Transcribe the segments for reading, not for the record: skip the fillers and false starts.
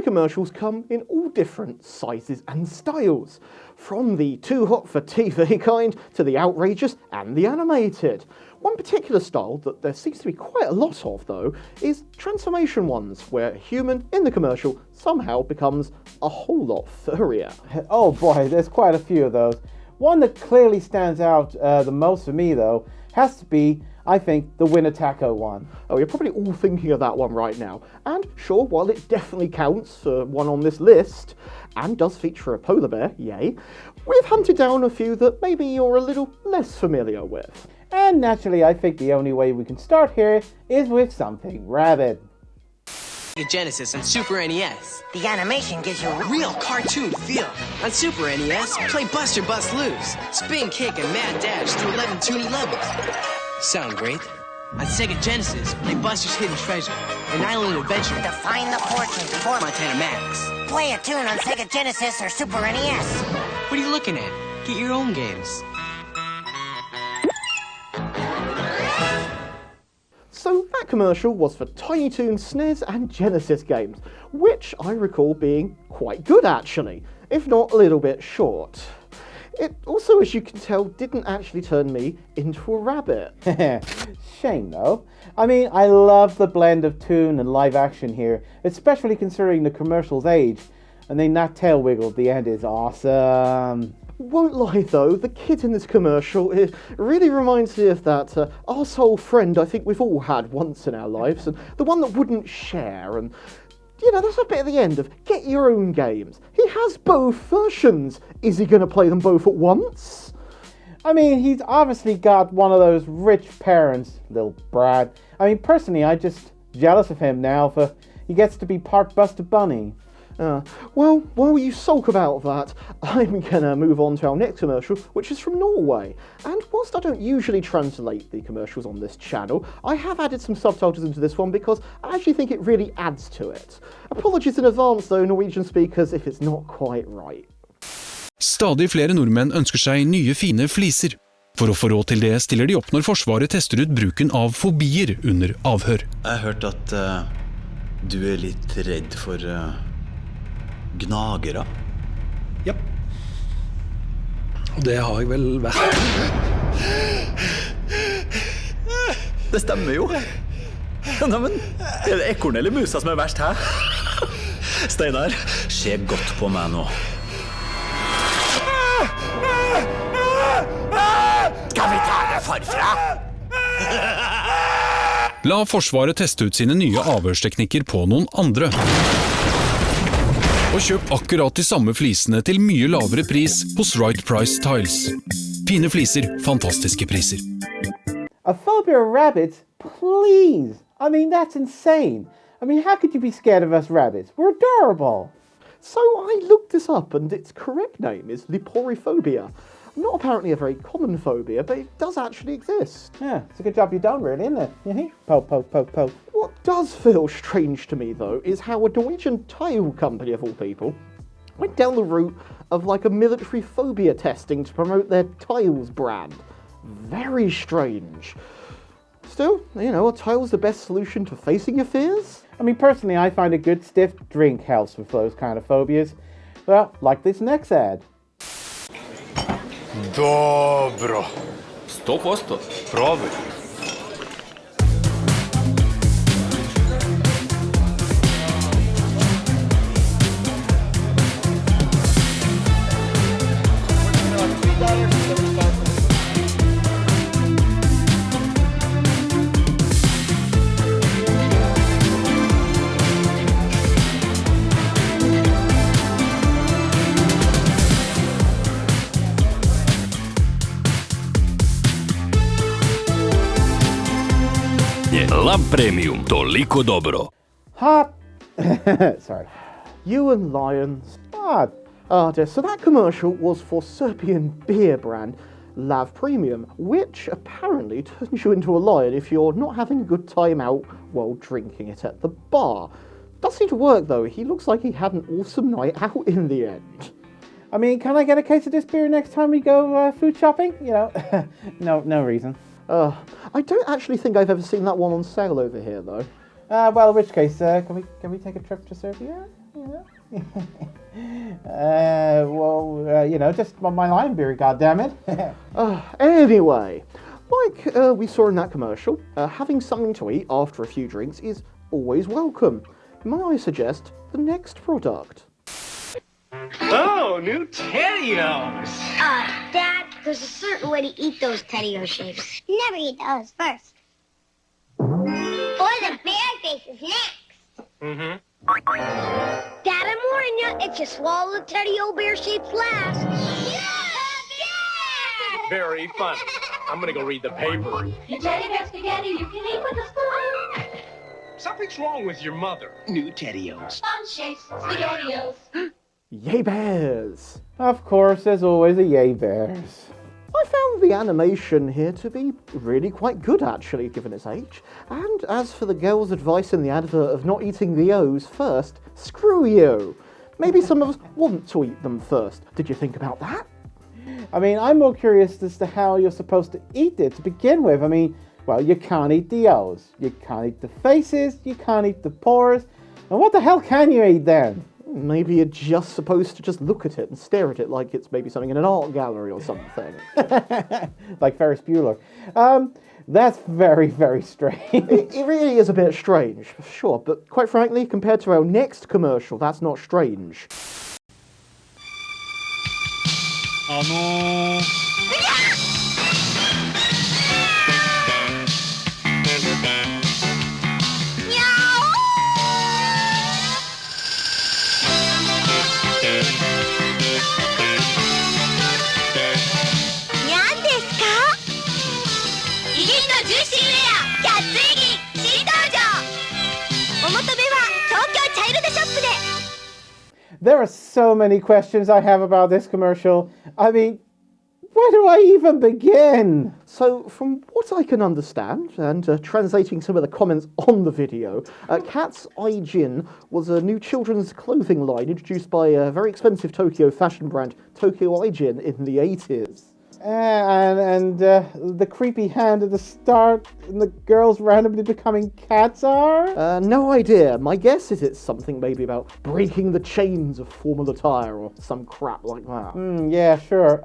commercials come in all different sizes and styles, from the too hot for TV kind to the outrageous and the animated. One particular style that there seems to be quite a lot of, though, is TransFURmation ones, where a human in the commercial somehow becomes a whole lot furrier. Oh boy, there's quite a few of those. One that clearly stands out the most for me, though, has to be, I think, the Winner Taco one. Oh, you're probably all thinking of that one right now. And sure, while it definitely counts for one on this list, and does feature a polar bear, yay, we've hunted down a few that maybe you're a little less familiar with. And naturally, I think the only way we can start here is with something rabid. Genesis and Super NES. The animation gives you a Real cartoon feel. On Super NES, play Buster Bust Loose, Spin Kick and Mad Dash through 11 toony levels. Sound great? On Sega Genesis, play Buster's Hidden Treasure, an island adventure to find the fortune before Montana Max. Play a tune on Sega Genesis or Super NES. What are you looking at? Get your own games. So that commercial was for Tiny Toon SNES and Genesis games, which I recall being quite good actually, if not a little bit short. It also, as you can tell, didn't actually turn me into a rabbit. Shame though. I mean, I love the blend of toon and live action here, especially considering the commercial's age. And then that tail wiggle at the end is awesome. Won't lie though, the kid in this commercial, it really reminds me of that arsehole friend I think we've all had once in our lives, and the one that wouldn't share, and you know, that's a bit at the end of get your own games. He has both versions. Is he going to play them both at once? I mean, he's obviously got one of those rich parents, little brat. I mean, personally, I'm just jealous of him now for he gets to be part Buster Bunny. Well, while you sulk about that, I'm gonna move on to our next commercial, which is from Norway. And whilst I don't usually translate the commercials on this channel, I have added some subtitles into this one because I actually think it really adds to it. Apologies in advance though, Norwegian speakers, if it's not quite right. Stadig flere nordmenn ønsker seg nye fine fliser. For å få råd til det stiller de opp når Forsvaret tester ut bruken av fobier under avhør. Jeg har hørt at du er litt redd for gnagere. Ja. Og det har jeg vel vært. Det stemmer jo. Nei, men er det ekorn eller musa som er verst her? Steinar, se godt på meg nå. Skal vi ta det forfra? La Forsvaret teste ut sine nye avhørsteknikker på noen andre. Og kjøp akkurat de samme flisene til mye lavere pris hos Right Price Tiles. Fine fliser, fantastiske priser. A phobia of rabbits? Please! I mean, that's insane. I mean, how could you be scared of us rabbits? We're adorable. So I looked this up and its correct name is leporiphobia. Not apparently a very common phobia, but it does actually exist. Yeah, it's a good job you've done, really, isn't it? Poke, poke, poke, poke. What does feel strange to me, though, is how a Norwegian tile company, of all people, went down the route of like a military phobia testing to promote their tiles brand. Very strange. Still, you know, are tiles the best solution to facing your fears? I mean, personally, I find a good stiff drink helps with those kind of phobias. Well, like this next ad. Dobro. 100%. Probaj. Lab Premium, toliko dobro. Hot. Sorry. You and lions. Hot. Ah, dear. So that commercial was for Serbian beer brand Lav Premium, which apparently turns you into a lion if you're not having a good time out while drinking it at the bar. Does seem to work though. He looks like he had an awesome night out in the end. I mean, can I get a case of this beer next time we go food shopping? You know, no reason. I don't actually think I've ever seen that one on sale over here, though. Well, in which case, can we take a trip to Serbia? Just my line beer, goddammit. Anyway, like we saw in that commercial, having something to eat after a few drinks is always welcome. May I suggest the next product? Oh, new Teddios! Dad, there's a certain way to eat those Teddyo shapes. Never eat those first. Or the bear faces next. Mm-hmm. Dad, I'm warning you, if you swallow the Teddyo bear shapes last. Yeah! Very funny. I'm gonna go read the paper. Your teddy bear spaghetti you can eat with a spoon. Something's wrong with your mother. New Teddios. Fun shapes, spaghettios. Yay bears! Of course, there's always a yay bears. I found the animation here to be really quite good actually, given its age. And as for the girl's advice in the advert of not eating the O's first, screw you! Maybe some of us want to eat them first. Did you think about that? I mean, I'm more curious as to how you're supposed to eat it to begin with. I mean, well, you can't eat the O's, you can't eat the faces, you can't eat the pores, and what the hell can you eat then? Maybe you're just supposed to just look at it and stare at it like it's maybe something in an art gallery or something. Like Ferris Bueller. That's very, very strange. It really is a bit strange, for sure, but quite frankly, compared to our next commercial, that's not strange. There are so many questions I have about this commercial. I mean, where do I even begin? So, from what I can understand, and translating some of the comments on the video, Cat's Eye Gin was a new children's clothing line introduced by a very expensive Tokyo fashion brand, Tokyo Eye Gin, in the 80s. And the creepy hand at the start, and the girls randomly becoming cats are? No idea. My guess is it's something maybe about breaking the chains of formal attire or some crap like that. Yeah, sure.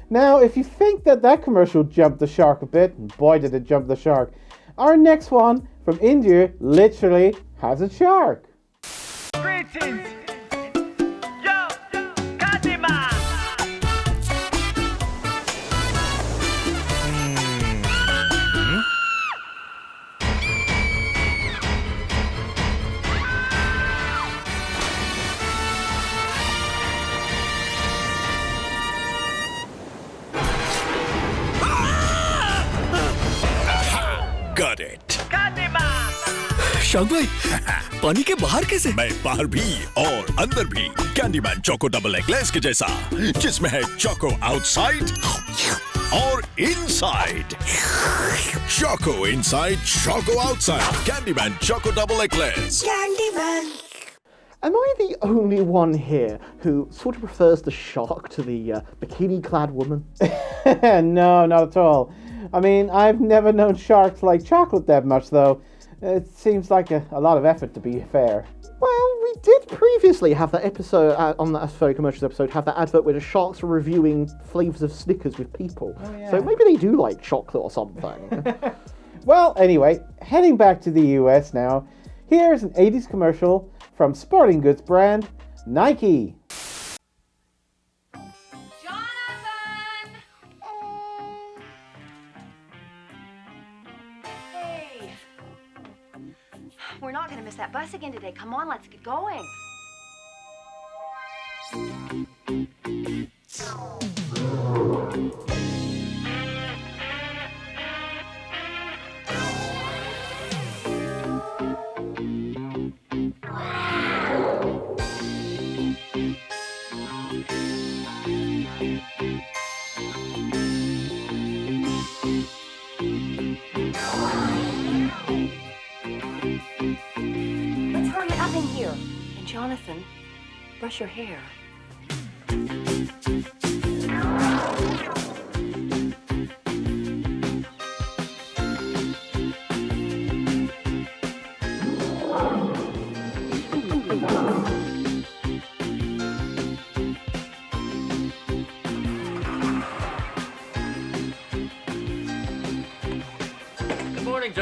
Now, if you think that commercial jumped the shark a bit, and boy did it jump the shark, our next one from India literally has a shark. Greetings! Yo! Kadima! Got it. Shark भाई पानी के बाहर कैसे? मैं बाहर भी और अंदर भी कैंडीमैन चोको डबल एगलेस के जैसा, जिसमें है चोको आउटसाइड और inside. Choco inside, choco outside, Candyman choco double eggless. Candyman. Am I the only one here who sort of prefers the shark to the bikini-clad woman? No, not at all. I mean, I've never known sharks like chocolate that much, though. It seems like a lot of effort, to be fair. Well, we did previously have that episode, on that Furry Commercials episode, have that advert where the sharks were reviewing flavours of Snickers with people. Oh, yeah. So maybe they do like chocolate or something. Well, anyway, heading back to the US now, here's an 80s commercial from sporting goods brand Nike. Hey, we're not going to miss that bus again today. Come on, let's get going. Let's hurry up in here. And Jonathan, brush your hair.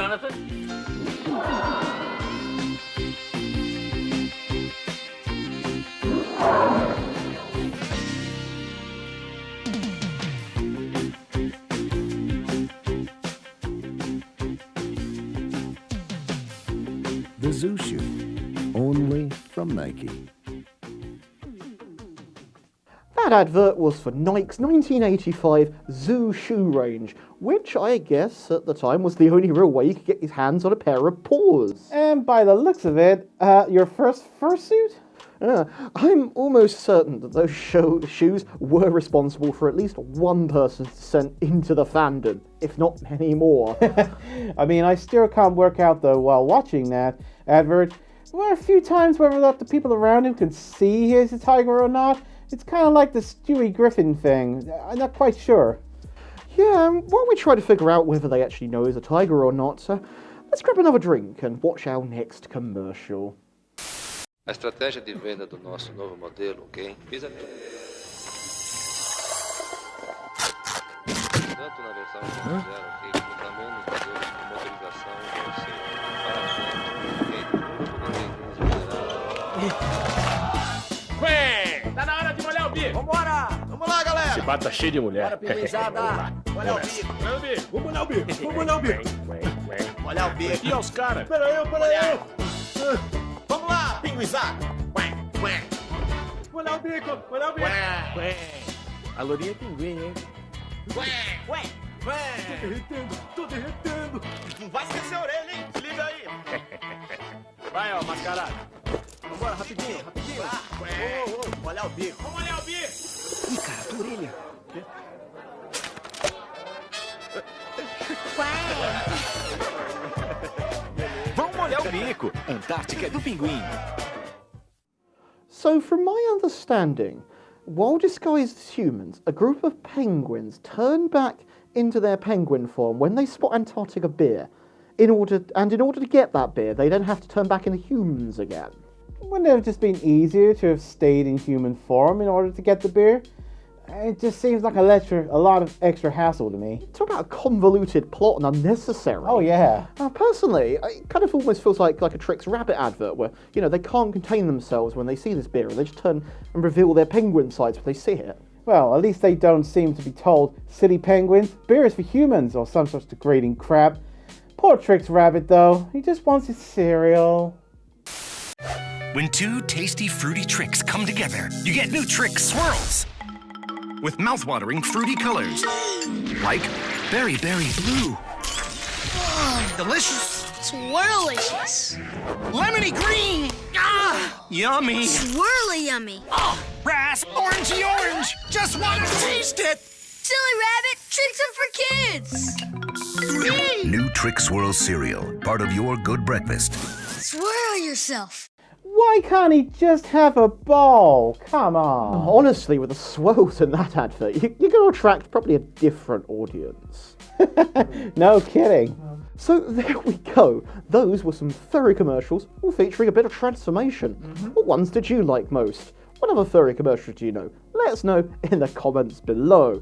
Jonathan? The Zoo Shoe, only from Nike. That advert was for Nike's 1985 Zoo shoe range, which I guess at the time was the only real way you could get your hands on a pair of paws. And by the looks of it, your first fursuit? I'm almost certain that those shoes were responsible for at least one person's descent into the fandom, if not many more. I mean, I still can't work out though while watching that advert. Well, a few times whether or not the people around him can see he's a tiger or not. It's kind of like the Stewie Griffin thing. I'm not quite sure. Yeah, while we try to figure out whether they actually know he's a tiger or not, let's grab another drink and watch our next commercial. A estratégia de venda do nosso novo modelo, ok? Visa tanto na versão 1.0, ok? Como também nos modelos de motorização ou seja, para Ué, tá na hora de molhar o bico. Vambora! Vamos lá, galera! Esse bar tá cheio de mulher. Bora, pinguizada! Molhar o bico! Vamos molhar o bico! Vamos molhar o bico! Molhar o bico! E aos caras? Pera eu! Vamos lá, pinguizada! Molhar o bico! Molhar o bico! A lourinha é pinguim, hein? Tô derretendo! Não vai esquecer a orelha, hein? Se liga aí! Vai, ó, mascarado! Vambora, rapidinho! Molhar o bico! Vamos molhar o bico! Ih, cara, tua orelha! Vamos molhar o bico. Antártica do Pinguim. So, from my understanding, while disguised as humans, a group of penguins turn back into their penguin form when they spot Antarctica beer. In order to get that beer, they then have to turn back into humans again. Wouldn't it have just been easier to have stayed in human form in order to get the beer? It just seems like a lot of extra hassle to me. Talk about a convoluted plot and unnecessary. Oh yeah. Personally, it kind of almost feels like a Trix Rabbit advert where, they can't contain themselves when they see this beer and they just turn and reveal their penguin sides when they see it. Well, at least they don't seem to be told, silly penguins, beer is for humans, or some such degrading crap. Poor Trix Rabbit though, he just wants his cereal. When two tasty fruity tricks come together, you get new Trix Swirls. With mouth-watering fruity colors, like Berry Blue. Oh, delicious. Swirlicious. Lemony green! Ah, yummy! Swirly yummy. Oh, brass orangey orange! Just want to taste it! Silly rabbit, tricks are for kids. New Trix Swirl cereal, part of your good breakfast. Swirl yourself. Why can't he just have a ball? Come on. Honestly, with the swirls in that advert, you're going to attract probably a different audience. No kidding. So there we go. Those were some furry commercials, all featuring a bit of transformation. What ones did you like most? What other furry commercials do you know? Let us know in the comments below.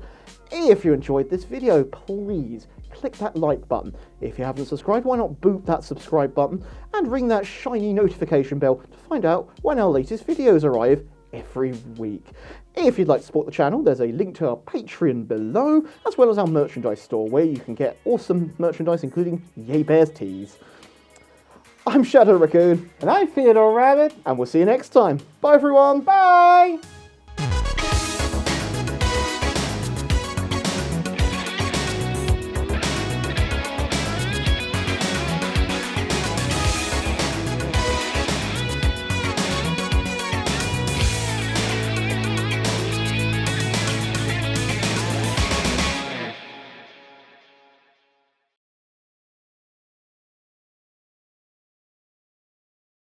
If you enjoyed this video, please click that like button. If you haven't subscribed, why not boop that subscribe button and ring that shiny notification bell to find out when our latest videos arrive every week. If you'd like to support the channel, there's a link to our Patreon below, as well as our merchandise store where you can get awesome merchandise including Yay Bears tees. I'm Shadow Raccoon. And I'm Theodore Rabbit. And we'll see you next time. Bye everyone. Bye.